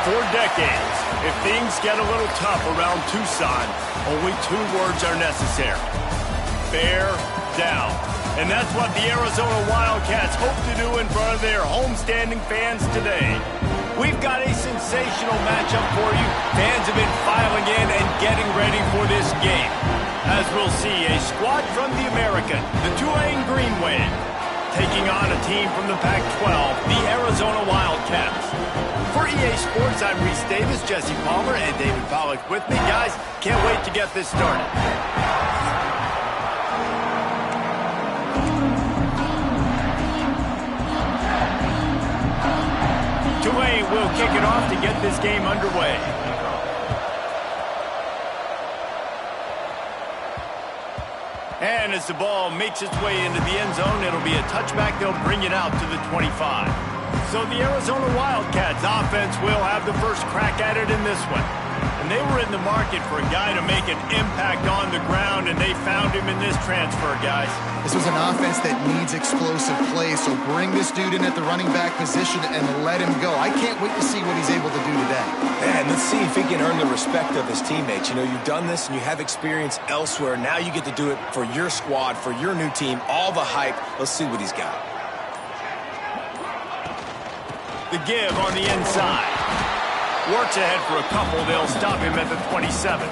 For decades, if things get a little tough around Tucson, only 2 words are necessary. Bear down. And that's what the Arizona Wildcats hope to do in front of their homestanding fans today. We've got a sensational matchup for you. Fans have been filing in and getting ready for this game. As we'll see, a squad from the American, the Tulane Green Wave, taking on a team from the Pac-12, the Arizona Wildcats. For EA Sports, I'm Reese Davis, Jesse Palmer, and David Pollack with me. Guys, can't wait to get this started. Tulane will kick it off to get this game underway. And as the ball makes its way into the end zone, it'll be a touchback. They'll bring it out to the 25. So the Arizona Wildcats offense will have the first crack at it in this one. And they were in the market for a guy to make an impact on the ground, and they found him in this transfer, guys. This was an offense that needs explosive play, so bring this dude in at the running back position and let him go. I can't wait to see what he's able to do today. And let's see if he can earn the respect of his teammates. You know, you've done this and you have experience elsewhere. Now you get to do it for your squad, for your new team, all the hype. Let's see what he's got. The give on the inside. Works ahead for a couple. They'll stop him at the 27.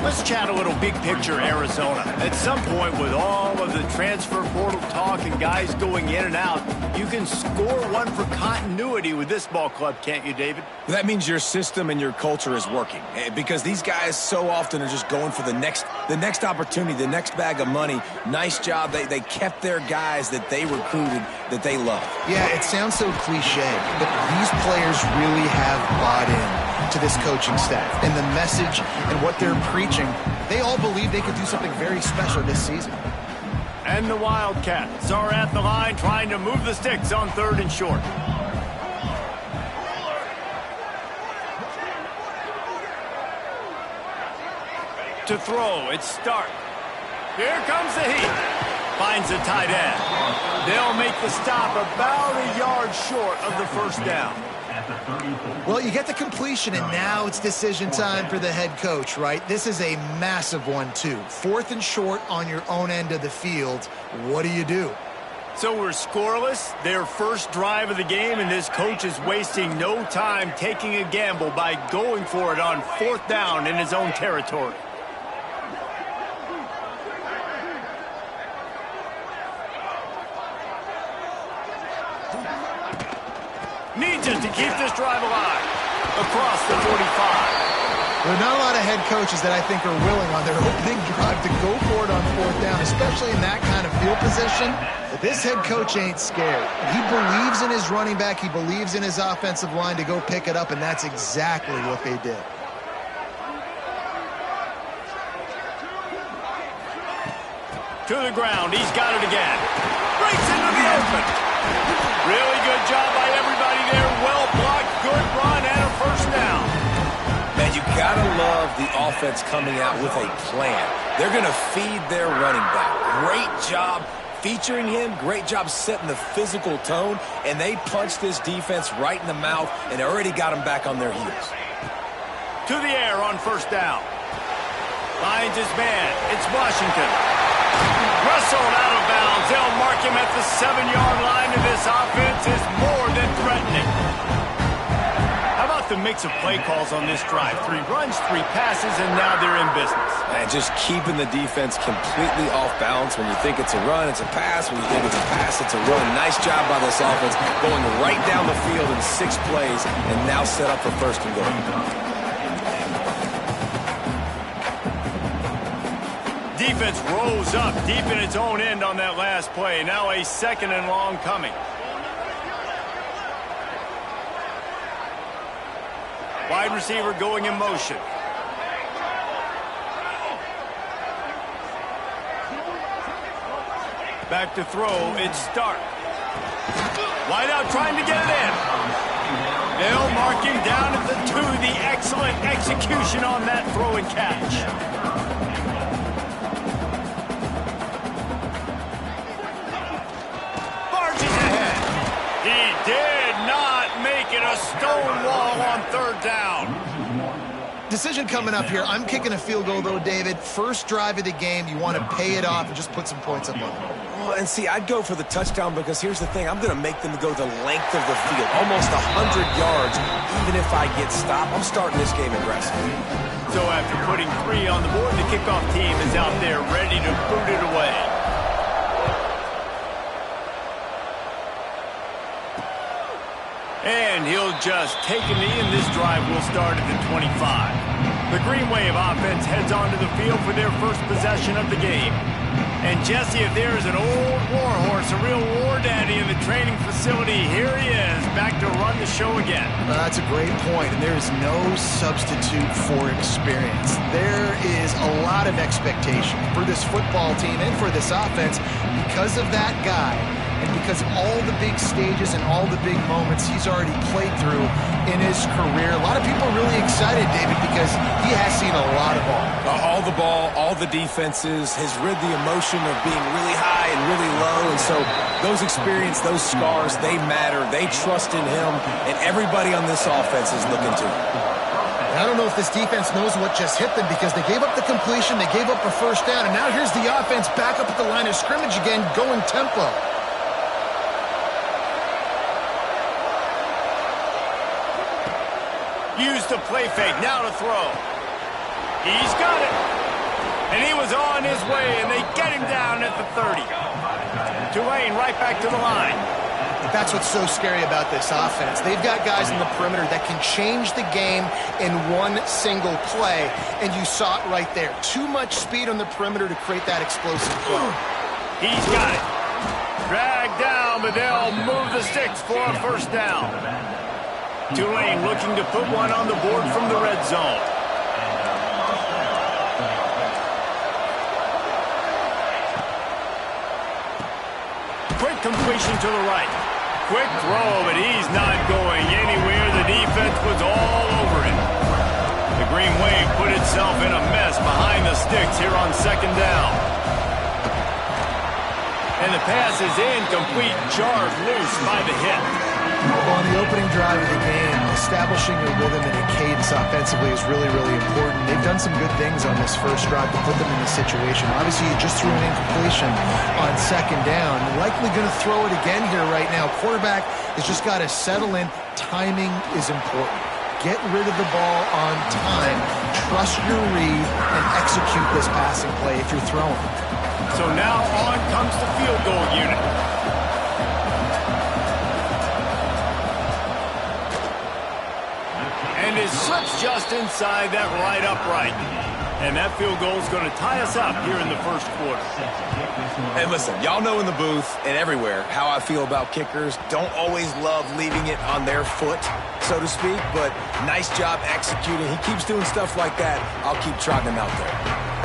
Let's chat a little big picture Arizona. At some point, with all of the transfer portal talk and guys going in and out, you can score one for continuity with this ball club, can't you, David? That means your system and your culture is working, because these guys so often are just going for the next opportunity, the next bag of money. Nice job. They kept their guys that they recruited, that they love. Yeah, it sounds so cliche, but these players really have bought in to this coaching staff and the message and what they're preaching. They all believe they could do something very special this season. And the Wildcats are at the line trying to move the sticks on 3rd and short. To throw, it's Stark. Here comes the heat. Finds a tight end. They'll make the stop about a yard short of the first down. Well, you get the completion, and now it's decision time for the head coach, right? This is a massive one, too. 4th and short on your own end of the field. What do you do? So we're scoreless, their first drive of the game, and this coach is wasting no time taking a gamble by going for it on 4th down in his own territory. Needs it to keep this drive alive. Across the 45. There are not a lot of head coaches that I think are willing on their opening drive to go for it on 4th down, especially in that kind of field position. But this head coach ain't scared. He believes in his running back. He believes in his offensive line to go pick it up, and that's exactly what they did. To the ground. He's got it again. Breaks into the open. Really good job by everybody there. Well blocked, good run, and a first down. Man, you gotta love the offense coming out with a plan. They're gonna feed their running back. Great job featuring him. Great job setting the physical tone. And they punched this defense right in the mouth and already got them back on their heels. To the air on 1st down. Finds his man. It's Washington. Wrestled out of bounds. They'll mark him at the 7-yard line, and this offense is more than threatening. How about the mix of play calls on this drive? 3 runs, 3 passes, and now they're in business. And just keeping the defense completely off balance. When you think it's a run, it's a pass. When you think it's a pass, it's a run. Nice job by this offense, going right down the field in 6 plays, and now set up for 1st and goal. Defense rose up deep in its own end on that last play. Now a 2nd and long coming. Wide receiver going in motion. Back to throw, it's Stark. Wide out trying to get it in. They'll mark him down at the 2. The excellent execution on that throw and catch. He did not make it a stone wall on decision coming up here. I'm kicking a field goal, though, David. First drive of the game, you want to pay it off and just put some points up on it. Well, and see, I'd go for the touchdown because here's the thing. I'm going to make them go the length of the field, almost 100 yards. Even if I get stopped, I'm starting this game aggressive. So after putting 3 on the board, the kickoff team is out there ready to boot it away. And he'll just take a knee, and this drive will start at the 25. The Green Wave offense heads onto the field for their first possession of the game. And Jesse, if there's an old war horse, a real war daddy in the training facility, here he is, back to run the show again. That's a great point, and there is no substitute for experience. There is a lot of expectation for this football team and for this offense because of that guy. And because of all the big stages and all the big moments he's already played through in his career. A lot of people are really excited, David, because he has seen a lot of ball. All the ball, all the defenses, has rid the emotion of being really high and really low. And so those experience, those scars, they matter. They trust in him, and everybody on this offense is looking to him. I don't know if this defense knows what just hit them because they gave up the completion, they gave up a first down, and now here's the offense back up at the line of scrimmage again, going tempo. Use the play fake, now to throw. He's got it. And he was on his way, and they get him down at the 30. Tulane right back to the line. That's what's so scary about this offense. They've got guys in the perimeter that can change the game in one single play, and you saw it right there. Too much speed on the perimeter to create that explosive play. He's got it. Dragged down, but they'll move the sticks for a first down. Tulane looking to put one on the board from the red zone. Quick completion to the right. Quick throw, but he's not going anywhere. The defense was all over it. The Green Wave put itself in a mess behind the sticks here on second down. And the pass is incomplete, jarred loose by the hit. Well, on the opening drive of the game, establishing a rhythm and a cadence offensively is really, really important. They've done some good things on this first drive to put them in this situation. Obviously, you just threw an incompletion on second down. Likely going to throw it again here right now. Quarterback has just got to settle in. Timing is important. Get rid of the ball on time. Trust your read and execute this passing play if you're throwing. So now on comes the field goal unit. And it slips just inside that right upright. And that field goal is going to tie us up here in the first quarter. And listen, y'all know in the booth and everywhere how I feel about kickers. Don't always love leaving it on their foot, so to speak, but nice job executing. He keeps doing stuff like that. I'll keep trotting him out there.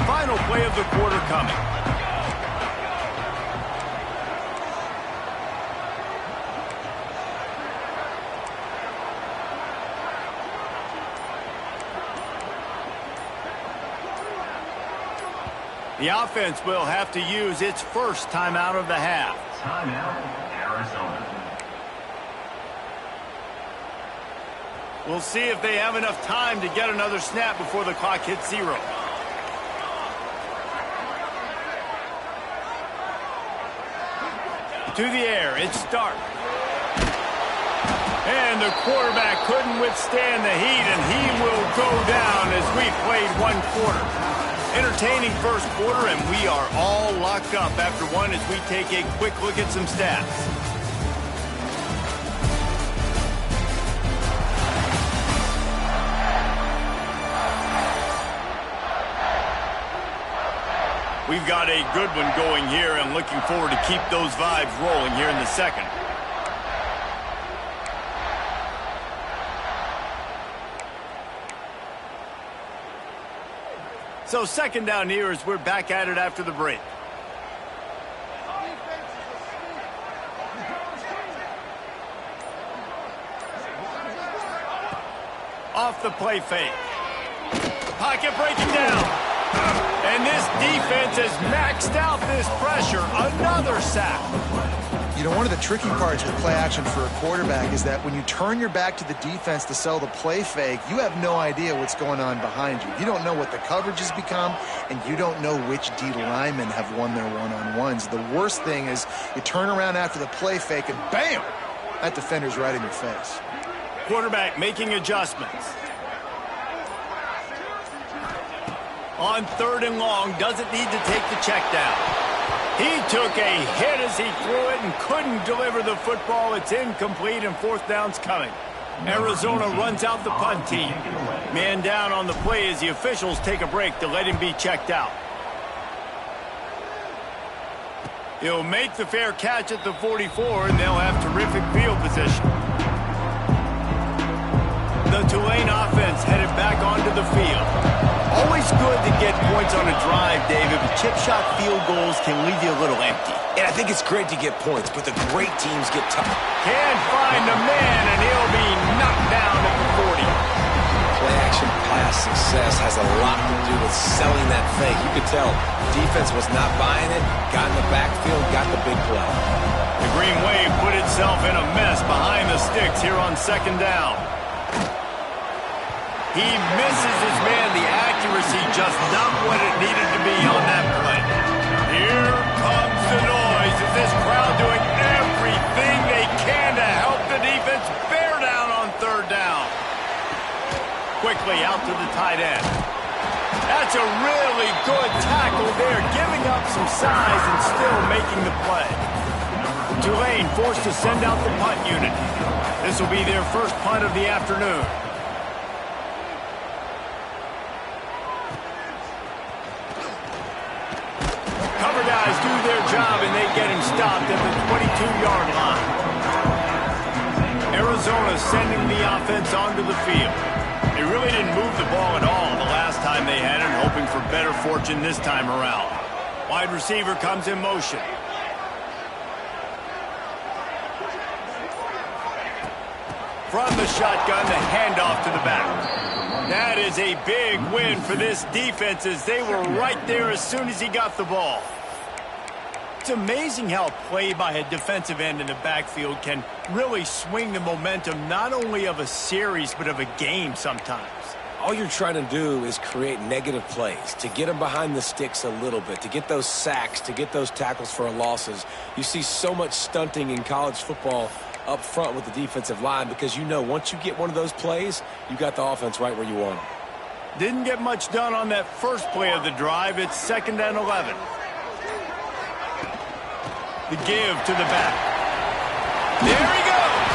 Final play of the quarter coming. The offense will have to use its first timeout of the half. Timeout, Arizona. We'll see if they have enough time to get another snap before the clock hits 0. To the air, it's Stark. And the quarterback couldn't withstand the heat, and he will go down as we played one quarter. Entertaining first quarter, and we are all locked up after one as we take a quick look at some stats. We've got a good one going here, and looking forward to keep those vibes rolling here in the second. So second down here as we're back at it after the break. Off the play fake. Pocket breaking down. And this defense has maxed out this pressure. Another sack. You You know, one of the tricky parts with play action for a quarterback is that when you turn your back to the defense to sell the play fake, you have no idea what's going on behind you. You don't know what the coverage has become, and you don't know which D linemen have won their one-on-ones. The worst thing is you turn around after the play fake, and bam! That defender's right in your face. Quarterback making adjustments. On 3rd and long, doesn't need to take the check down. He took a hit as he threw it and couldn't deliver the football. It's incomplete and 4th down's coming. Arizona runs out the punt team. Man down on the play as the officials take a break to let him be checked out. He'll make the fair catch at the 44, and they'll have terrific field position. The Tulane offense headed back onto the field. Always good to get points on a drive, David, but chip shot field goals can leave you a little empty. And I think it's great to get points, but the great teams get tough. Can't find the man, and he'll be knocked down at the 40. Play-action pass success has a lot to do with selling that fake. You could tell defense was not buying it, got in the backfield, got the big play. The Green Wave put itself in a mess behind the sticks here on 2nd down. He misses his man. The accuracy just not what it needed to be on that play. Here comes the noise. Is this crowd doing everything they can to help the defense bear down on 3rd down? Quickly out to the tight end. That's a really good tackle there, giving up some size and still making the play. Tulane forced to send out the punt unit. This will be their first punt of the afternoon. Guys do their job, and they get him stopped at the 22-yard line. Arizona sending the offense onto the field. They really didn't move the ball at all the last time they had it, hoping for better fortune this time around. Wide receiver comes in motion. From the shotgun, the handoff to the back. That is a big win for this defense as they were right there as soon as he got the ball. It's amazing how play by a defensive end in the backfield can really swing the momentum not only of a series but of a game sometimes. All you're trying to do is create negative plays, to get them behind the sticks a little bit, to get those sacks, to get those tackles for losses. You see so much stunting in college football up front with the defensive line because you know once you get one of those plays, you got the offense right where you want them. Didn't get much done on that first play of the drive. It's 2nd and 11. The give to the back. There he goes.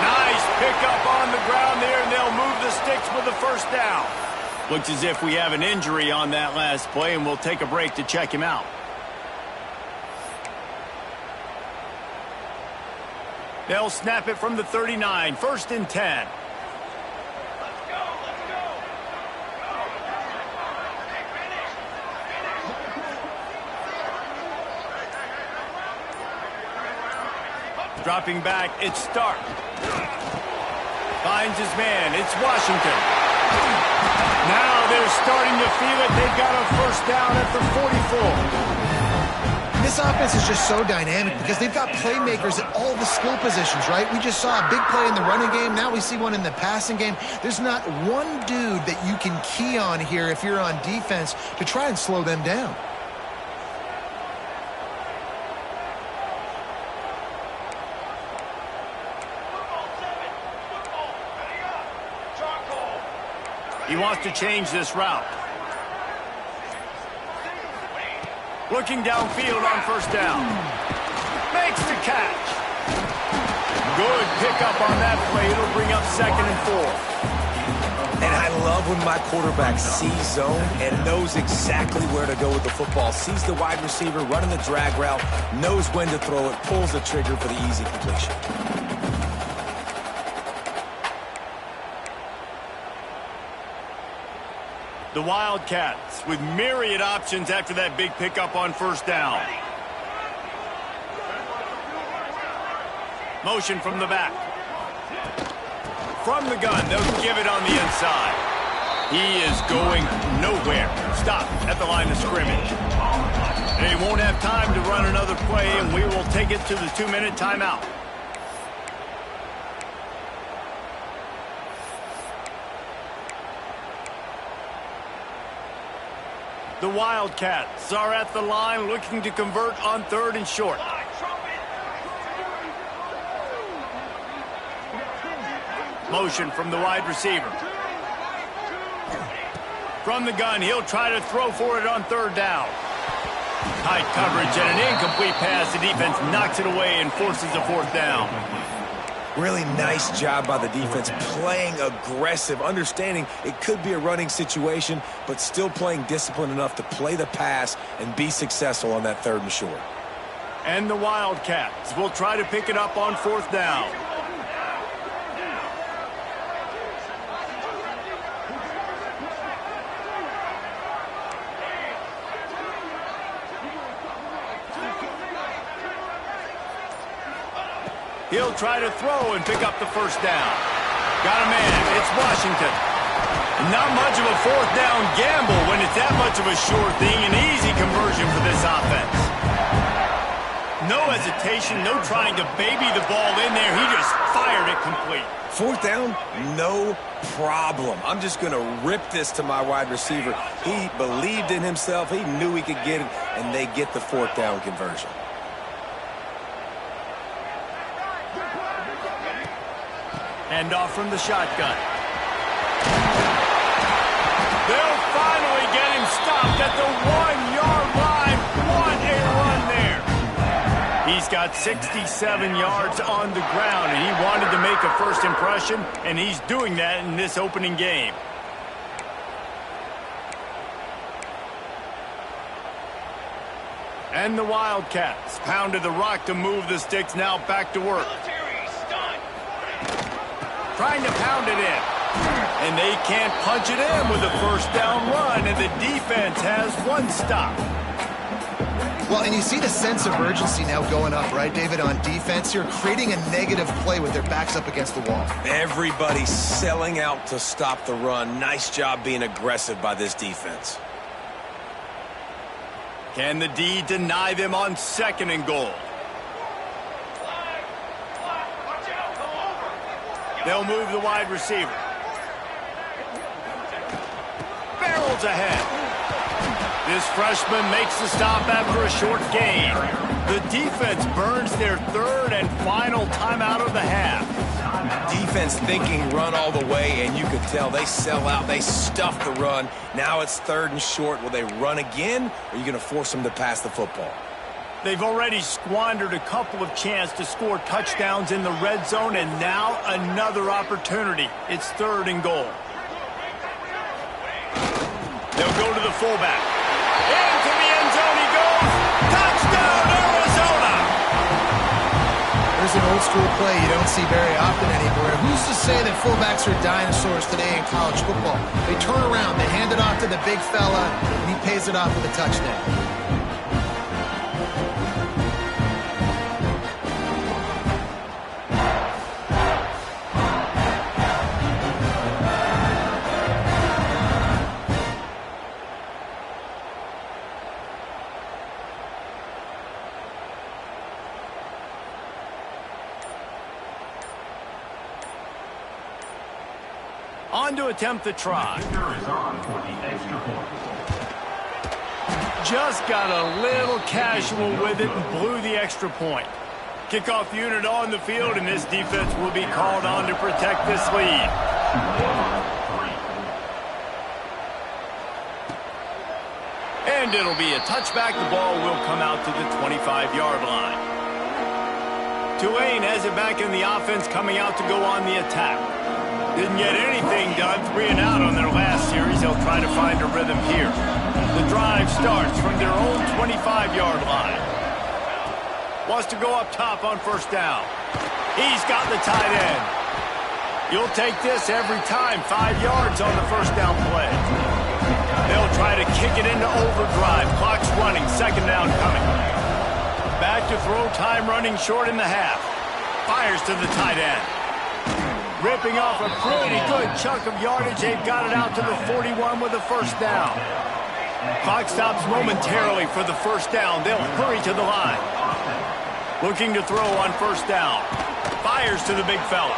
Nice pickup on the ground there, and they'll move the sticks with the 1st down. Looks as if we have an injury on that last play, and we'll take a break to check him out. They'll snap it from the 39, 1st and 10. Dropping back, it's Stark. Finds his man, it's Washington. Now they're starting to feel it. They've got a 1st down at the 44. This offense is just so dynamic because they've got playmakers at all the skill positions, right? We just saw a big play in the running game. Now we see one in the passing game. There's not one dude that you can key on here if you're on defense to try and slow them down. He wants to change this route. Looking downfield on 1st down. Makes the catch. Good pickup on that play. It'll bring up 2nd and 4. And I love when my quarterback sees zone and knows exactly where to go with the football. Sees the wide receiver running the drag route, knows when to throw it, pulls the trigger for the easy completion. The Wildcats with myriad options after that big pickup on 1st down. Motion from the back. From the gun, they'll give it on the inside. He is going nowhere. Stop at the line of scrimmage. They won't have time to run another play, and we will take it to the 2-minute timeout. The Wildcats are at the line looking to convert on 3rd and short. Motion from the wide receiver. From the gun, he'll try to throw for it on 3rd down. Tight coverage and an incomplete pass. The defense knocks it away and forces a 4th down. Really nice job by the defense, playing aggressive, understanding it could be a running situation, but still playing disciplined enough to play the pass and be successful on that 3rd and short. And the Wildcats will try to pick it up on 4th down. He'll try to throw and pick up the 1st down. Got a man. It's Washington. Not much of a 4th down gamble when it's that much of a sure thing. An easy conversion for this offense. No hesitation, no trying to baby the ball in there. He just fired it complete. 4th down, no problem. I'm just going to rip this to my wide receiver. He believed in himself. He knew he could get it, and they get the 4th down conversion. Hand off from the shotgun. They'll finally get him stopped at the 1-yard line. What a run there. He's got 67 yards on the ground, and he wanted to make a first impression, and he's doing that in this opening game. And the Wildcats pounded the rock to move the sticks, now back to work. Trying to pound it in. And they can't punch it in with a 1st down run, and the defense has 1 stop. Well, and you see the sense of urgency now going up, right, David, on defense here, creating a negative play with their backs up against the wall. Everybody selling out to stop the run. Nice job being aggressive by this defense. Can the D deny them on 2nd and goal? They'll move the wide receiver. Barrels ahead. This freshman makes the stop after a short gain. The defense burns their 3rd and final timeout of the half. Defense thinking run all the way, and you could tell they sell out. They stuff the run. Now it's 3rd and short. Will they run again, or are you going to force them to pass the football? They've already squandered a couple of chances to score touchdowns in the red zone, and now another opportunity. It's 3rd and goal. They'll go to the fullback. Into the end zone he goes. Touchdown, Arizona! There's an old school play you don't see very often anymore. Who's to say that fullbacks are dinosaurs today in college football? They turn around, they hand it off to the big fella, and he pays it off with a touchdown. On to attempt the try. Just got a little casual with it and blew the extra point. Kickoff unit on the field, and this defense will be called on to protect this lead. And it'll be a touchback. The ball will come out to the 25-yard line. Tulane has it back in the offense, coming out to go on the attack. Didn't get anything done, 3 and out on their last series. They'll try to find a rhythm here. The drive starts from their own 25-yard line. Wants to go up top on 1st down. He's got the tight end. You'll take this every time. 5 yards on the 1st down play. They'll try to kick it into overdrive. Clock's running. 2nd down coming. Back to throw, time running short in the half. Fires to the tight end. Ripping off a pretty good chunk of yardage. They've got it out to the 41 with a 1st down. Clock stops momentarily for the first down. They'll hurry to the line. Looking to throw on first down. Fires to the big fella.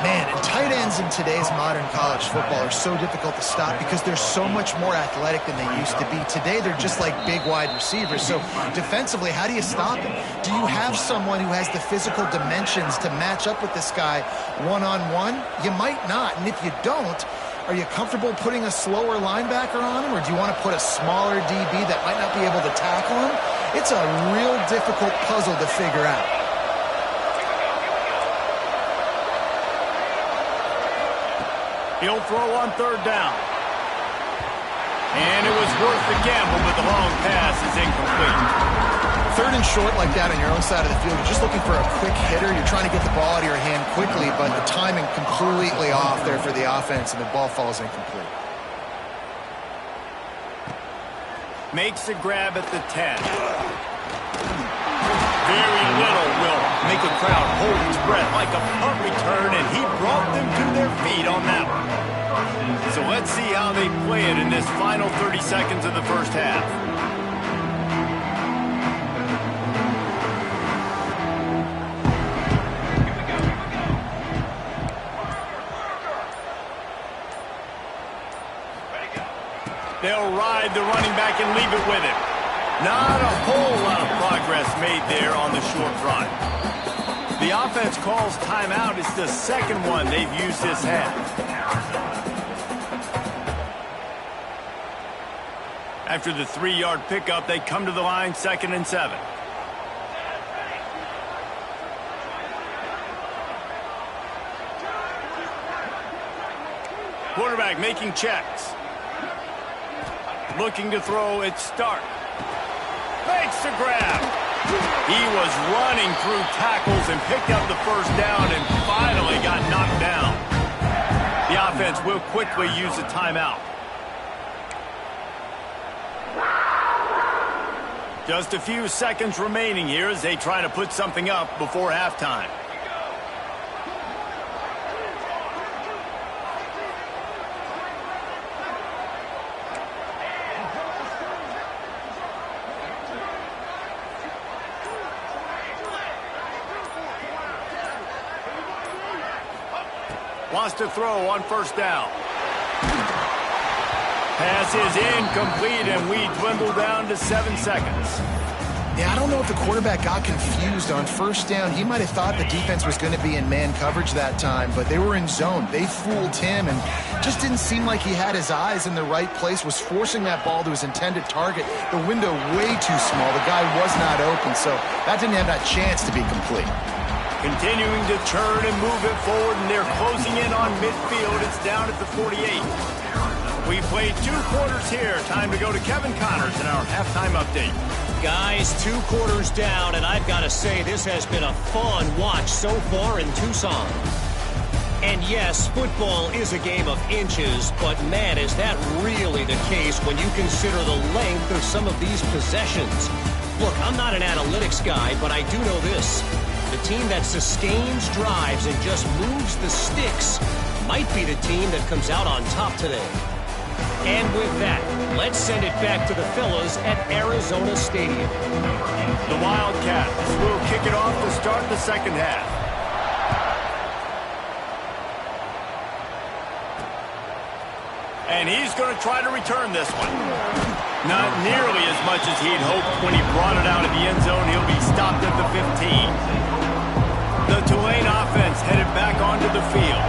Man, and tight ends in today's modern college football are so difficult to stop because they're so much more athletic than they used to be. Today, they're just like big wide receivers. So defensively, how do you stop them? Do you have someone who has the physical dimensions to match up with this guy one-on-one? You might not, and if you don't, are you comfortable putting a slower linebacker on him, or do you want to put a smaller DB that might not be able to tackle him? It's a real difficult puzzle to figure out. He'll throw on third down. And it was worth the gamble, but the long pass is incomplete. Third and short like that on your own side of the field, you're just looking for a quick hitter. You're trying to get the ball out of your hand quickly, but the timing completely off there for the offense, and the ball falls incomplete. Makes a grab at the 10. Very little will make a crowd hold its breath like a punt return, and he brought them to their feet on that one. So let's see how they play it in this final 30 seconds of the first half. They'll ride the running back and leave it with him. Not a whole lot of progress made there on the short run. The offense calls timeout. It's the second one they've used this half. After the 3-yard pickup, they come to the line, 2nd and 7. Quarterback making checks. Looking to throw, it's Stark. Makes the grab. He was running through tackles and picked up the first down and finally got knocked down. The offense will quickly use a timeout. Just a few seconds remaining here as they try to put something up before halftime. Wants to throw on first down. Pass is incomplete, and we dwindle down to 7 seconds. Yeah, I don't know if the quarterback got confused on first down. He might have thought the defense was going to be in man coverage that time, but they were in zone. They fooled him and just didn't seem like he had his eyes in the right place, was forcing that ball to his intended target. The window way too small. The guy was not open, so that didn't have that chance to be complete. Continuing to turn and move it forward, and they're closing in on midfield. It's down at the 48. We played 2 quarters here. Time to go to Kevin Connors in our halftime update. Guys, 2 quarters down, and I've got to say this has been a fun watch so far in Tucson. And yes, football is a game of inches, but man, is that really the case when you consider the length of some of these possessions. Look, I'm not an analytics guy, but I do know this. The team that sustains drives and just moves the sticks might be the team that comes out on top today. And with that, let's send it back to the fellas at Arizona Stadium. The Wildcats will kick it off to start the second half. And he's going to try to return this one. Not nearly as much as he'd hoped when he brought it out of the end zone. He'll be stopped at the 15. The Tulane offense headed back onto the field.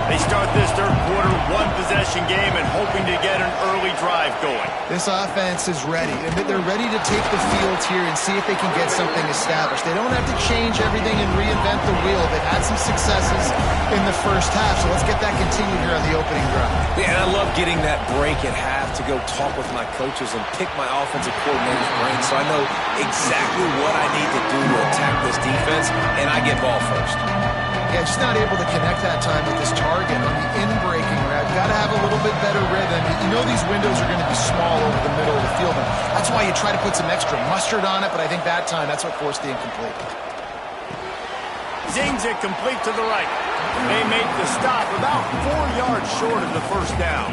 They start this third quarter, 1-possession game, and hoping to get an early drive going. This offense is ready. They're ready to take the field here and see if they can get something established. They don't have to change everything and reinvent the wheel. They've had some successes in the first half, so let's get that continued here on the opening drive. Yeah, and I love getting that break at half to go talk with my coaches and pick my offensive coordinator's brain so I know exactly what I need to do to attack this defense, and I get ball first. Yeah, just not able to connect that time with this target on the in-breaking route. Got to have a little bit better rhythm. You know these windows are going to be small over the middle of the field, and that's why you try to put some extra mustard on it, but I think that time that's what forced the incomplete. Zings it complete to the right. They make the stop about 4 yards short of the first down.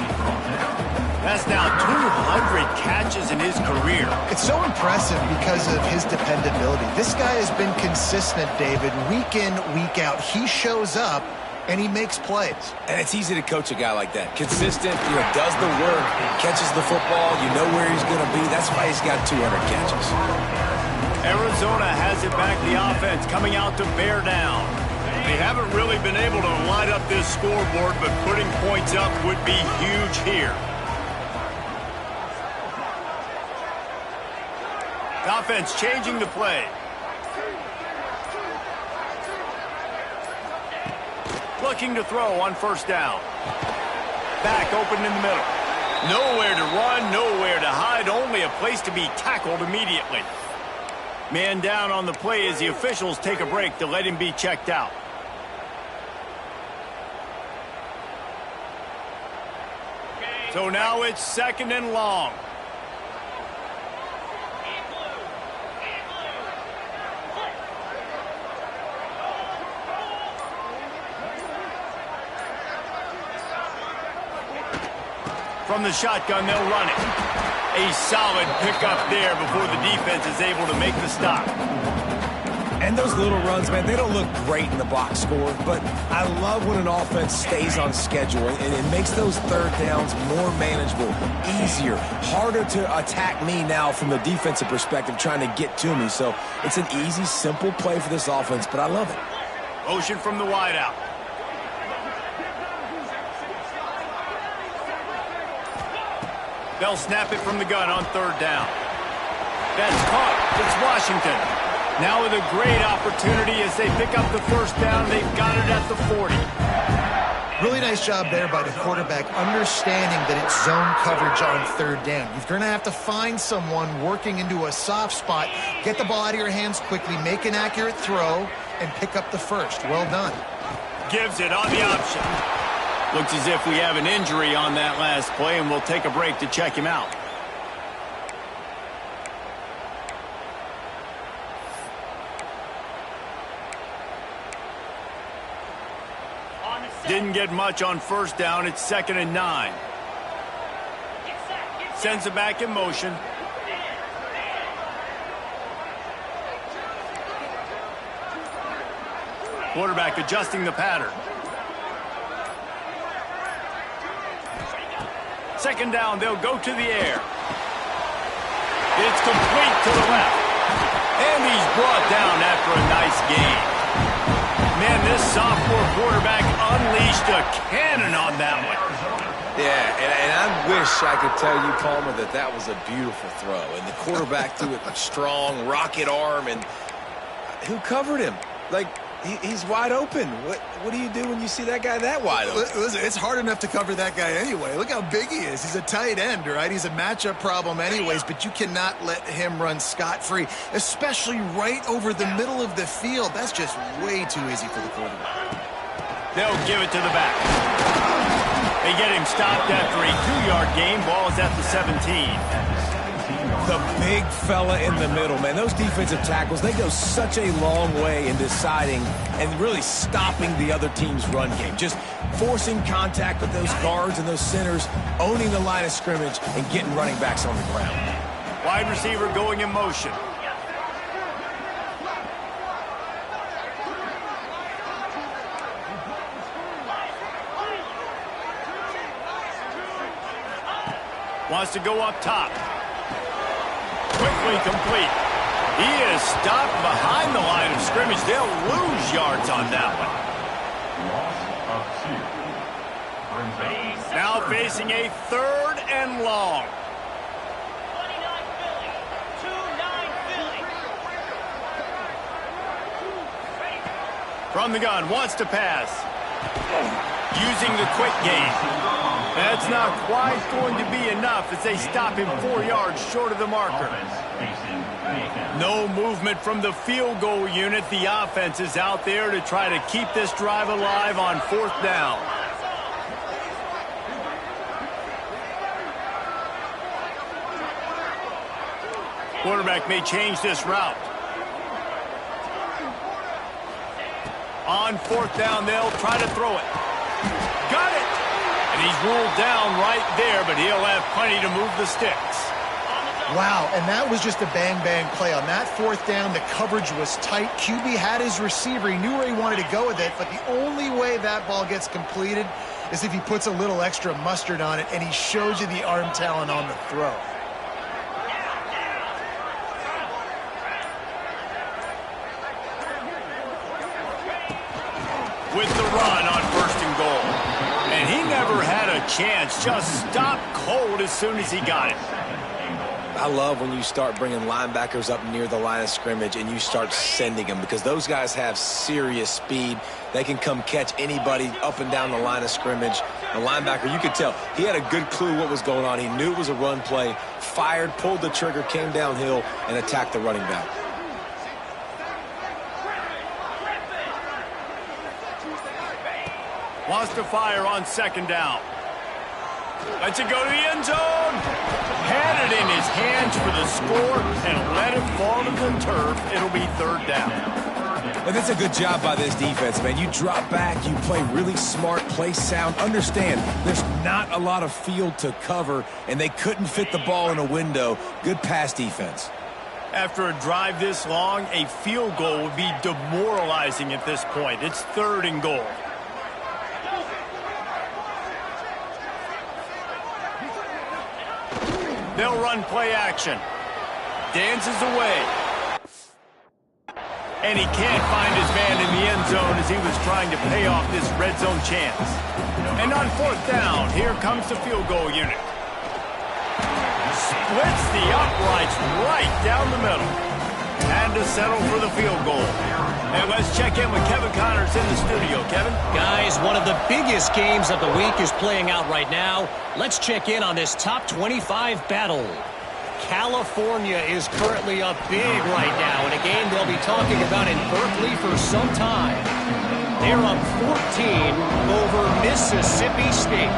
That's now 200 catches in his career. It's so impressive because of his dependability. This guy has been consistent, David, week in, week out. He shows up, and he makes plays. And it's easy to coach a guy like that. Consistent, does the work, catches the football, you know where he's going to be. That's why he's got 200 catches. Arizona has it back, the offense coming out to bear down. They haven't really been able to light up this scoreboard, but putting points up would be huge here. The offense changing the play. Looking to throw on first down. Back open in the middle. Nowhere to run, nowhere to hide, only a place to be tackled immediately. Man down on the play as the officials take a break to let him be checked out. So now it's 2nd and long. From the shotgun, they'll run it. A solid pickup there before the defense is able to make the stop. And those little runs, man, they don't look great in the box score, but I love when an offense stays on schedule, and it makes those third downs more manageable, easier, harder to attack me now from the defensive perspective trying to get to me. So it's an easy, simple play for this offense, but I love it. Motion from the wideout. They'll snap it from the gun on 3rd down. That's caught. It's Washington. Now with a great opportunity as they pick up the first down. They've got it at the 40. Really nice job there by the quarterback, understanding that it's zone coverage on 3rd down. You're going to have to find someone working into a soft spot, get the ball out of your hands quickly, make an accurate throw, and pick up the first. Well done. Gives it on the option. Looks as if we have an injury on that last play, and we'll take a break to check him out. Didn't get much on first down. It's 2nd and 9. Sends it back in motion. Quarterback adjusting the pattern. 2nd down, they'll go to the air. It's complete to the left. And he's brought down after a nice gain. Man, this sophomore quarterback unleashed a cannon on that one. Yeah, and I wish I could tell you, Palmer, that was a beautiful throw. And the quarterback threw it strong, rocket arm, and who covered him? Like, he's wide open. What do you do when you see that guy that wide open? Listen, it's hard enough to cover that guy anyway. Look how big he is. He's a tight end, right? He's a matchup problem anyways, but you cannot let him run scot-free, especially right over the middle of the field. That's just way too easy for the quarterback. They'll give it to the back. They get him stopped after a 2-yard gain. Ball is at the 17. The big fella in the middle, man. Those defensive tackles, they go such a long way in deciding and really stopping the other team's run game. Just forcing contact with those guards and those centers, owning the line of scrimmage, and getting running backs on the ground. Wide receiver going in motion. Wants to go up top. Quickly complete. He is stopped behind the line of scrimmage. They'll lose yards on that one. Now facing a 3rd and long. From the gun, wants to pass. Using the quick game. That's not quite going to be enough as they stop him 4 yards short of the marker. No movement from the field goal unit. The offense is out there to try to keep this drive alive on 4th down. Quarterback may change this route. On 4th down, they'll try to throw it. Got it! And he's ruled down right there, but he'll have plenty to move the sticks. Wow, and that was just a bang-bang play. On that fourth down, the coverage was tight. QB had his receiver. He knew where he wanted to go with it, but the only way that ball gets completed is if he puts a little extra mustard on it, and he shows you the arm talent on the throw. With the run on 1st and goal. And he never had a chance. Just stopped cold as soon as he got it. I love when you start bringing linebackers up near the line of scrimmage and you start sending them, because those guys have serious speed. They can come catch anybody up and down the line of scrimmage. The linebacker, you could tell, he had a good clue what was going on. He knew it was a run play, fired, pulled the trigger, came downhill, and attacked the running back. Wants to fire on 2nd down. Lets it go to the end zone. Had it in his hands for the score and let it fall to the turf. It'll be 3rd down. And that's a good job by this defense, man. You drop back, you play really smart, play sound. Understand, there's not a lot of field to cover, and they couldn't fit the ball in a window. Good pass defense. After a drive this long, a field goal would be demoralizing at this point. It's 3rd and goal. They'll run play action. Dances away. And he can't find his man in the end zone as he was trying to pay off this red zone chance. And on 4th down, here comes the field goal unit. Splits the uprights right down the middle. And to settle for the field goal. And let's check in with Kevin Connors in the studio. Kevin? Guys, one of the biggest games of the week is playing out right now. Let's check in on this top 25 battle. California is currently up big right now in a game they'll be talking about in Berkeley for some time. They're up 14 over Mississippi State.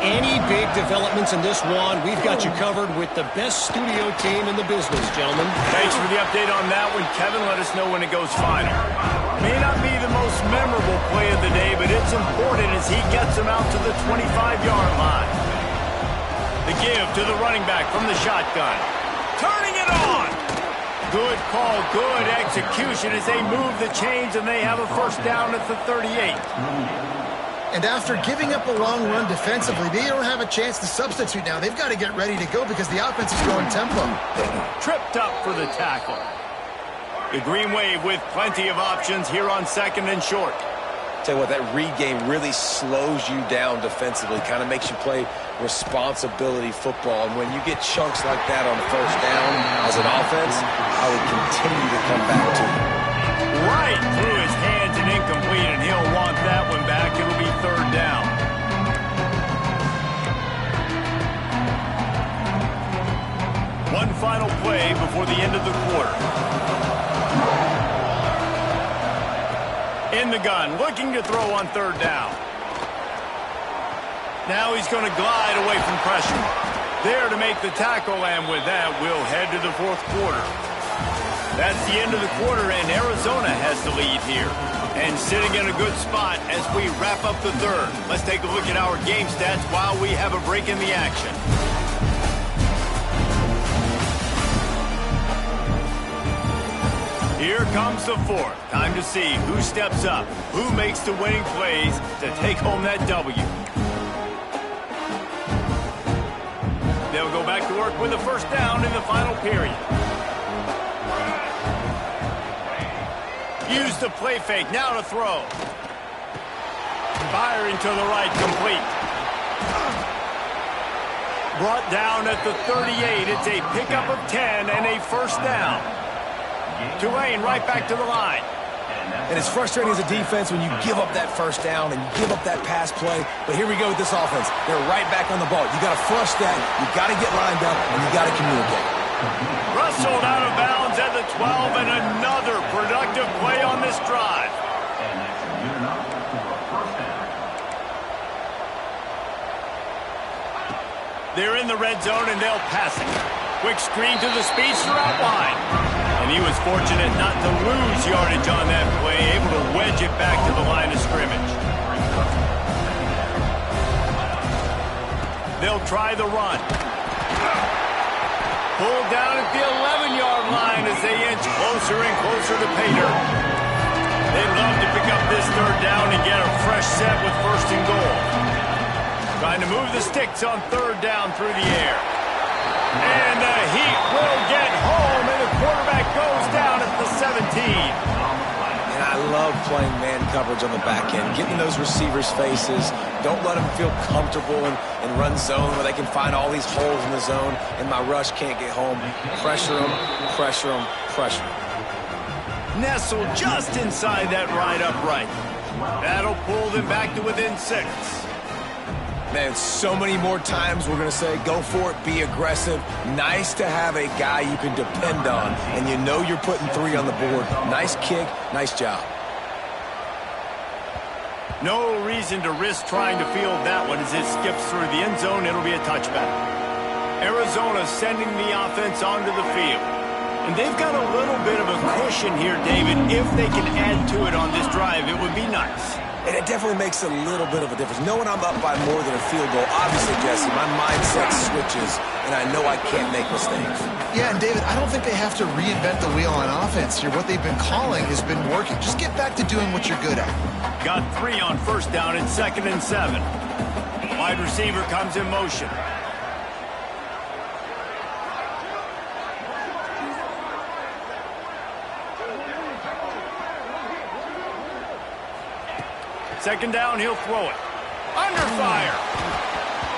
Any big developments in this one, we've got you covered with the best studio team in the business, gentlemen. Thanks for the update on that one, Kevin. Let us know when it goes final. May not be the most memorable play of the day, but it's important as he gets them out to the 25-yard line. The give to the running back from the shotgun. Turning it on! Good call, good execution as they move the chains and they have a 1st down at the 38. And after giving up a long run defensively, they don't have a chance to substitute now. They've got to get ready to go because the offense is going tempo. Tripped up for the tackle. The Green Wave with plenty of options here on 2nd and short. Tell you what, that read game really slows you down defensively, kind of makes you play responsibility football. And when you get chunks like that on 1st down as an offense, I would continue to come back to you. Right through his hands and incomplete, and he'll want that one back. It'll be 3rd down. One final play before the end of the quarter. In the gun, looking to throw on 3rd down. Now he's going to glide away from pressure. There to make the tackle, and with that, we'll head to the 4th quarter. That's the end of the quarter, and Arizona has the lead here. And sitting in a good spot as we wrap up the 3rd. Let's take a look at our game stats while we have a break in the action. Here comes the 4th. Time to see who steps up, who makes the winning plays to take home that W. They'll go back to work with a 1st down in the final period. Use the play fake, now to throw. Firing to the right, complete. Brought down at the 38. It's a pickup of 10 and a 1st down. Tulane right back to the line. And it's frustrating as a defense when you give up that 1st down and you give up that pass play. But here we go with this offense. They're right back on the ball. You got to flush that. You got to get lined up, and you got to communicate. Rustled out of bounds at the 12, and another productive play on this drive. And that's good enough for a 1st down. They're in the red zone, and they'll pass it. Quick screen to the speedster out wide. And he was fortunate not to lose yardage on that play, able to wedge it back to the line of scrimmage. They'll try the run. Pulled down at the 11-yard line as they inch closer and closer to pay dirt. They'd love to pick up this third down and get a fresh set with first and goal. Trying to move the sticks on third down through the air. And the Heat will get home, and the quarterback goes down at the 17. And I love playing man coverage on the back end, getting those receivers' faces. Don't let them feel comfortable and run zone where they can find all these holes in the zone, and my rush can't get home. Pressure them, pressure them, pressure them. Nestled just inside that right upright. That'll pull them back to within 6. Man, so many more times we're going to say, go for it, be aggressive. Nice to have a guy you can depend on, and you know you're putting 3 on the board. Nice kick, nice job. No reason to risk trying to field that one as it skips through the end zone. It'll be a touchback. Arizona sending the offense onto the field. And they've got a little bit of a cushion here, David. If they can add to it on this drive, it would be nice. And it definitely makes a little bit of a difference. Knowing I'm up by more than a field goal, obviously, Jesse, my mindset switches, and I know I can't make mistakes. Yeah, and David, I don't think they have to reinvent the wheel on offense here. What they've been calling has been working. Just get back to doing what you're good at. Got 3 on first down and 2nd and 7. Wide receiver comes in motion. Second down, he'll throw it. Under fire.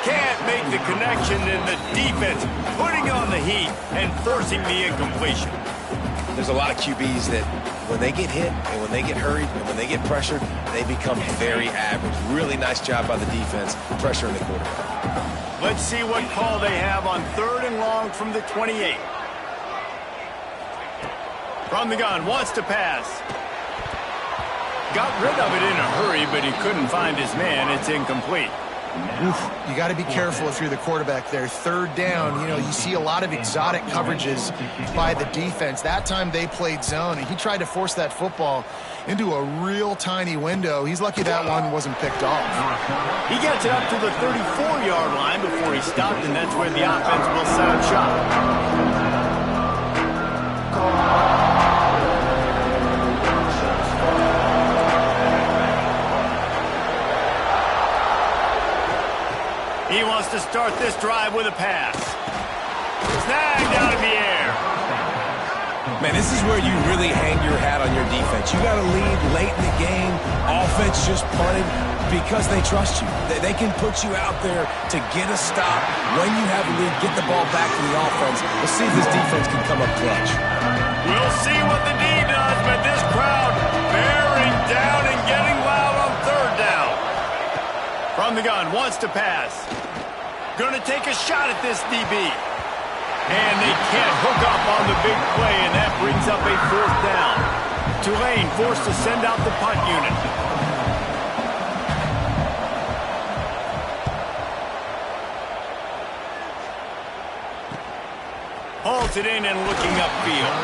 Can't make the connection, and the defense putting on the heat and forcing the incompletion. There's a lot of QBs that when they get hit and when they get hurried and when they get pressured, they become very average. Really nice job by the defense, pressuring the quarterback. Let's see what call they have on 3rd and long from the 28. From the gun, wants to pass. Got rid of it in a hurry, but he couldn't find his man. It's incomplete. Oof, you got to be careful if you're the quarterback there. 3rd down, you know, you see a lot of exotic coverages by the defense. That time they played zone, and he tried to force that football into a real tiny window. He's lucky that one wasn't picked off. He gets it up to the 34-yard line before he stopped, and that's where the offense will set up shop. He wants to start this drive with a pass. Snagged out of the air. Man, this is where you really hang your hat on your defense. You got to lead late in the game. Offense just punted because they trust you. They can put you out there to get a stop. When you have a lead, get the ball back to the offense. Let's see if this defense can come up clutch. We'll see what the D does, but this crowd bearing down and getting loud on 3rd down. From the gun, wants to pass. Going to take a shot at this DB. And they can't hook up on the big play, and that brings up a 4th down. Tulane forced to send out the punt unit. Halted in and looking upfield.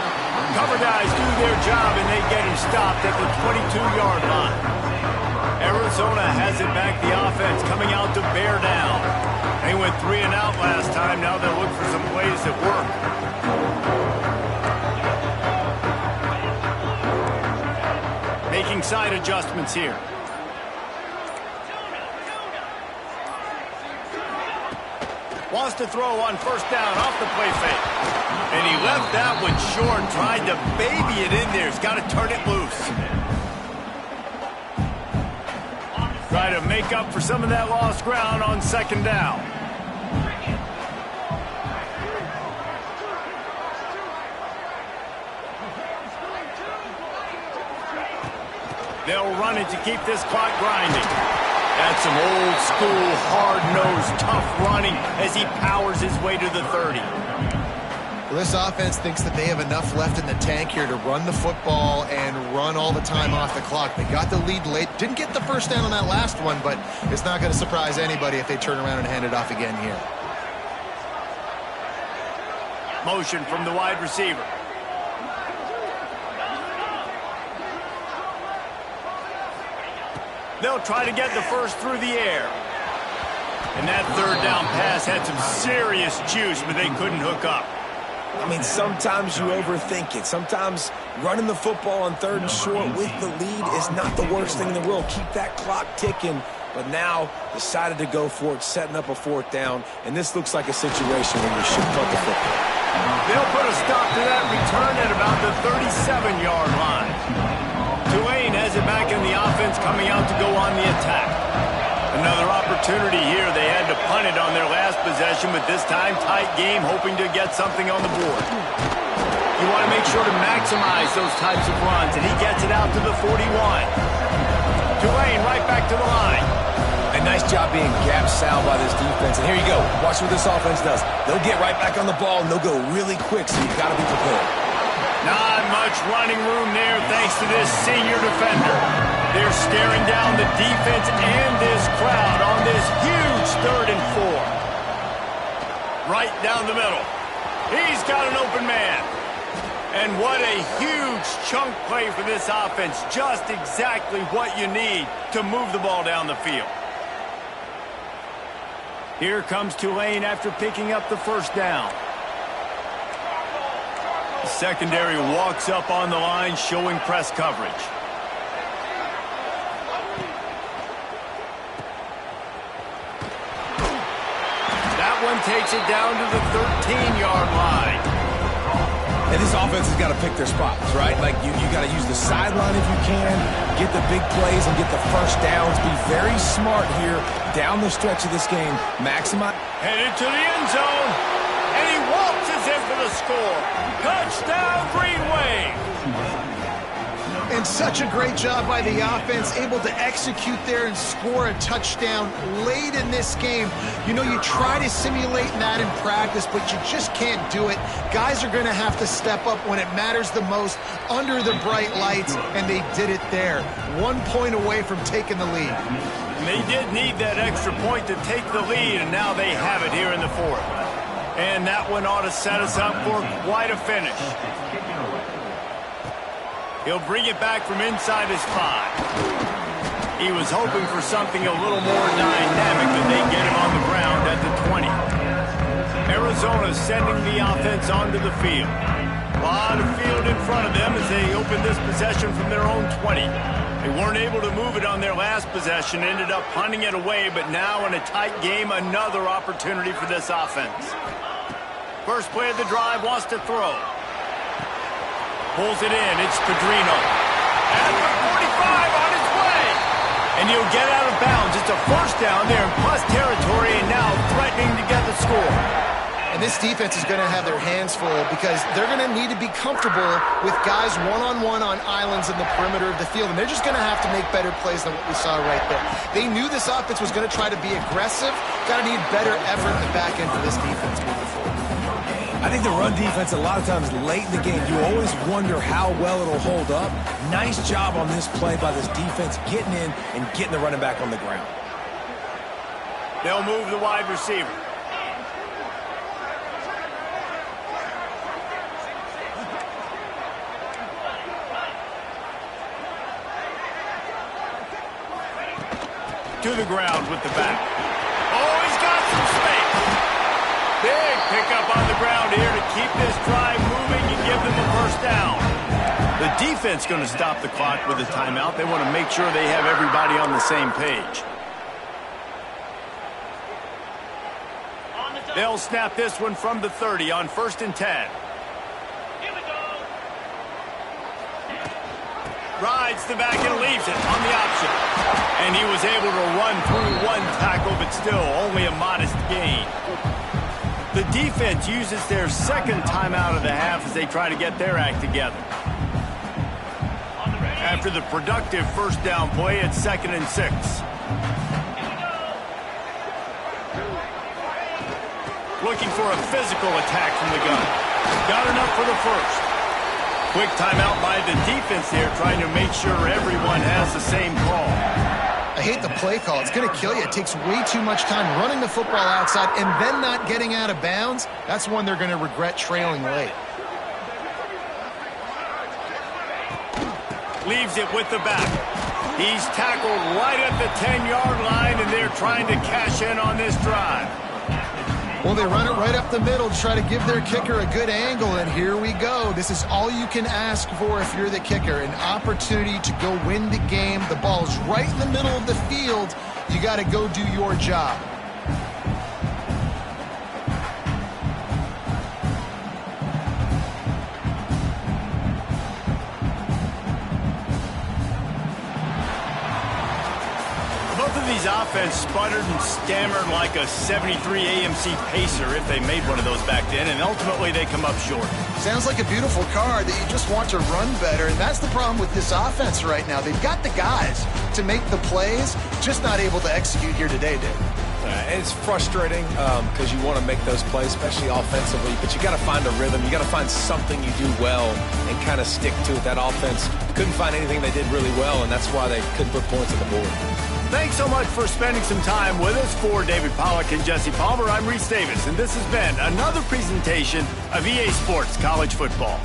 Cover guys do their job, and they get him stopped at the 22-yard line. Arizona has it back, the offense coming out to bear down. They went 3 and out last time. Now they'll look for some plays that work. Making side adjustments here. Wants to throw on 1st down off the play fake. And he left that one short, tried to baby it in there. He's got to turn it loose. Try to make up for some of that lost ground on 2nd down. They'll run it to keep this clock grinding. That's some old school, hard-nosed, tough running as he powers his way to the 30. Well, this offense thinks that they have enough left in the tank here to run the football and run all the time off the clock. They got the lead late. Didn't get the 1st down on that last one, but it's not going to surprise anybody if they turn around and hand it off again here. Motion from the wide receiver. They'll try to get the 1st through the air. And that third down pass had some serious juice, but they couldn't hook up. I mean, sometimes you overthink it. Sometimes running the football on 3rd and short with the lead is not the worst thing in the world. Keep that clock ticking. But now decided to go for it, setting up a 4th down. And this looks like a situation where you should punt the football. They'll put a stop to that return at about the 37-yard line. Tulane has it back in the offense, coming out to go on the attack. Another opportunity here. They had to punt it on their last possession, but this time tight game, hoping to get something on the board. You want to make sure to maximize those types of runs, and he gets it out to the 41. Tulane right back to the line. A nice job being gap sound by this defense. And here you go. Watch what this offense does. They'll get right back on the ball, and they'll go really quick, so you've got to be prepared. Not much running room there thanks to this senior defender. They're staring down the defense and this crowd on this huge 3rd and 4. Right down the middle. He's got an open man. And what a huge chunk play for this offense. Just exactly what you need to move the ball down the field. Here comes Tulane after picking up the 1st down. The secondary walks up on the line, showing press coverage. That one takes it down to the 13-yard line. And this offense has got to pick their spots, right? Like, you got to use the sideline if you can, get the big plays and get the 1st downs. Be very smart here down the stretch of this game. Maximize. Headed to the end zone, and he waltzes in for the score. Touchdown, Green Wave. And such a great job by the offense, able to execute there and score a touchdown late in this game. You know, you try to simulate that in practice, but you just can't do it. Guys are going to have to step up when it matters the most under the bright lights, and they did it there. 1 point away from taking the lead. And they did need that extra point to take the lead, and now they have it here in the 4th. And that one ought to set us up for quite a finish. He'll bring it back from inside his 5. He was hoping for something a little more dynamic, but they get him on the ground at the 20. Arizona sending the offense onto the field. A lot of field in front of them as they open this possession from their own 20. They weren't able to move it on their last possession, ended up punting it away, but now in a tight game, another opportunity for this offense. First play of the drive, wants to throw. Pulls it in, it's Pedrino. At the 45 on his way. And he'll get out of bounds. It's a 1st down there in plus territory, and now threatening to get the score. And this defense is going to have their hands full because they're going to need to be comfortable with guys one-on-one on islands in the perimeter of the field. And they're just going to have to make better plays than what we saw right there. They knew this offense was going to try to be aggressive. Got to need better effort in the back end for this defense moving forward. I think the run defense, a lot of times late in the game, you always wonder how well it'll hold up. Nice job on this play by this defense, getting in and getting the running back on the ground. They'll move the wide receiver. To the ground with the back. Oh, he's got some space. Big pickup on the ground here to keep this drive moving and give them the 1st down. The defense going to stop the clock with a timeout. They want to make sure they have everybody on the same page. They'll snap this one from the 30 on 1st and 10. Rides the back and leaves it on the option. And he was able to run through 1 tackle, but still only a modest gain. The defense uses their 2nd timeout of the half as they try to get their act together. After the productive 1st down play, it's 2nd and 6. Looking for a physical attack from the gun. Got enough for the 1st. Quick timeout by the defense there, trying to make sure everyone has the same call. I hate the play call. It's going to kill you. It takes way too much time running the football outside and then not getting out of bounds. That's one they're going to regret trailing late. Leaves it with the back. He's tackled right at the 10-yard line, and they're trying to cash in on this drive. Well, they run it right up the middle to try to give their kicker a good angle, and here we go. This is all you can ask for if you're the kicker, an opportunity to go win the game. The ball's right in the middle of the field. You got to go do your job. These offense sputtered and stammered like a 73 AMC Pacer if they made one of those back then, and ultimately they come up short. Sounds like a beautiful car that you just want to run better, and that's the problem with this offense right now. They've got the guys to make the plays, just not able to execute here today, Dave. It's frustrating because you want to make those plays, especially offensively, but you got to find a rhythm. You got to find something you do well and kind of stick to it. That offense couldn't find anything they did really well, and that's why they couldn't put points on the board. Thanks so much for spending some time with us. For David Pollack and Jesse Palmer, I'm Reese Davis, and this has been another presentation of EA Sports College Football.